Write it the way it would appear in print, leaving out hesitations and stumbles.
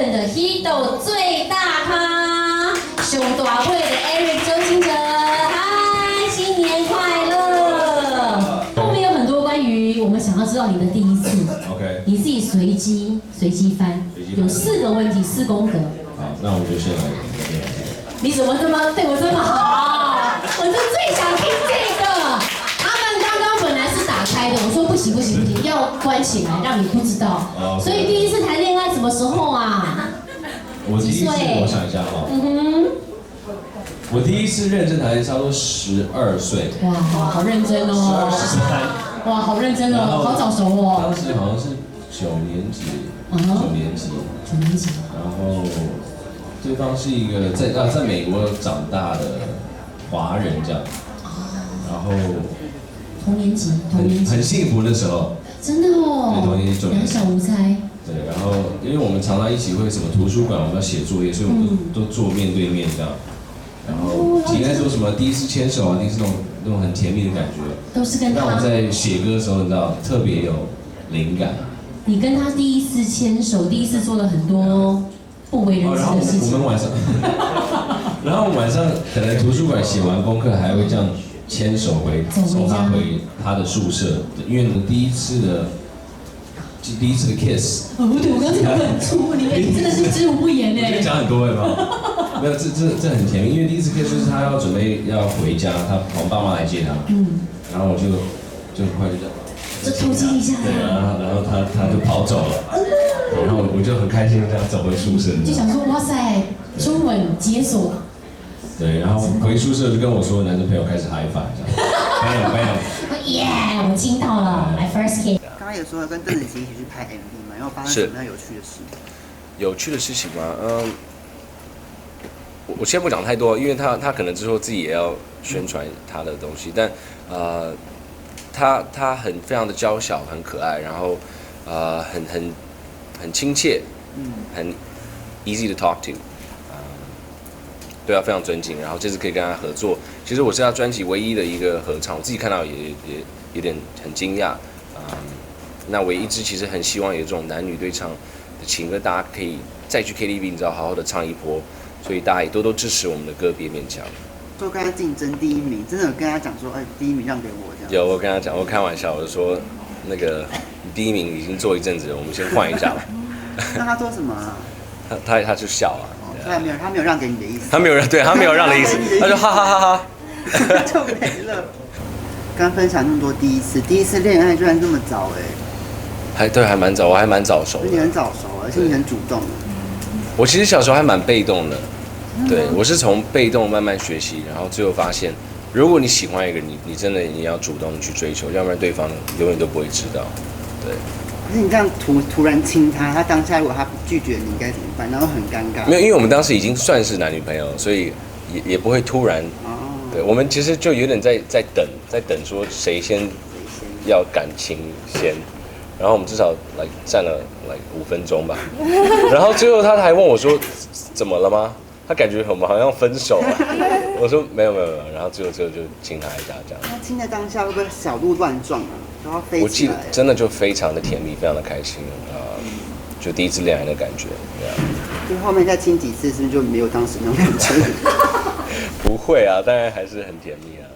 任的 Hito 最大咖，熊大会的 Eric 周兴哲，嗨，新年快乐！后面有很多关于我们想要知道你的第一次 ，OK， 你自己随机翻，有4个问题，4宫格。好，那我们就先来。你怎么这么对我这么好？我就最想听这个。他们刚刚本来是打开的，我说不行，要关起来，让你不知道。所以第一次谈恋爱什么时候啊？我第一次，我想一下哈。我第一次认真谈恋爱差不多12岁。哇，好认真哦。12、13。哇，好认真哦，好早熟哦。当时好像是9年级。9年级。然后。对方是一个在美国长大的华人这样，然后同年级，很幸福的时候，真的哦，对，同年级两小无猜，对，然后因为我们常常一起会什么图书馆，我们要写作业，所以我们都坐面对面这样，然后应该说什么第一次牵手啊，第一次那种很甜蜜的感觉，都是跟他。让我在写歌的时候，你知道特别有灵感。你跟他第一次牵手，第一次做了很多。不为人知的事情。我们晚上，然后晚上可能图书馆写完功课，还会这样牵手送他回他的宿舍，因为第一次的 kiss。对，我刚才讲很粗，你真的是知无不言哎。讲很多对吗？没有，这很甜蜜，因为第一次 kiss 就是他要准备要回家，我爸妈来接他，然后我就很快就这样。就偷亲一下。对，然后他就跑走了。然后我就很开心这样走回宿舍，就想说哇塞，初吻解锁。对，然后回宿舍就跟我说男生朋友开始嗨翻，这样，bang，耶，我听到了 ，my first kiss。刚刚也说了跟邓紫棋一起去拍 MV 嘛，然后发生什么样有趣的事？有趣的事情吗？我先不讲太多，因为他可能之后自己也要宣传他的东西，但他非常的娇小，很可爱，然后很亲切，很 easy to talk to，对他非常尊敬。然后这次可以跟他合作，其实我是他专辑唯一的一个合唱，我自己看到也有点很惊讶。那我一直其实很希望有这种男女对唱的情歌，大家可以再去 KTV， 你知道好好的唱一波，所以大家也多多支持我们的歌，别勉强。就跟他竞争第1名，真的有跟他讲说，哎，第1名让给我这样。有，我跟他讲，我开玩笑，我就说那个第1名已经做一阵子了，我们先换一下吧。那他说什么啊？他就笑啊。他没有让给你的意思。他没有让的意思，他就哈哈哈哈。就没了。刚分享那么多第一次恋爱居然这么早哎。还蛮早，我还蛮早熟的。你很早熟，而且你很主动。我其实小时候还蛮被动的，对，我是从被动慢慢学习，然后最后发现，如果你喜欢一个人，你真的你要主动去追求，要不然对方永远都不会知道，对。可是你这样突然亲他当下如果他拒绝你，应该怎么办？然后很尴尬。没有，因为我们当时已经算是男女朋友，所以也不会突然。对，我们其实就有点在等说谁先要感情先。然后我们至少站了5分钟吧，然后最后他还问我说怎么了吗？他感觉我们好像分手了。我说没有，然后最后就亲他一下这样。他亲在当下会不会小鹿乱撞啊？都要飞起来。我记得真的就非常的甜蜜，非常的开心就第一次恋爱的感觉，对啊。就后面再亲几次，是不是就没有当时那种感觉？不会啊，当然还是很甜蜜啊。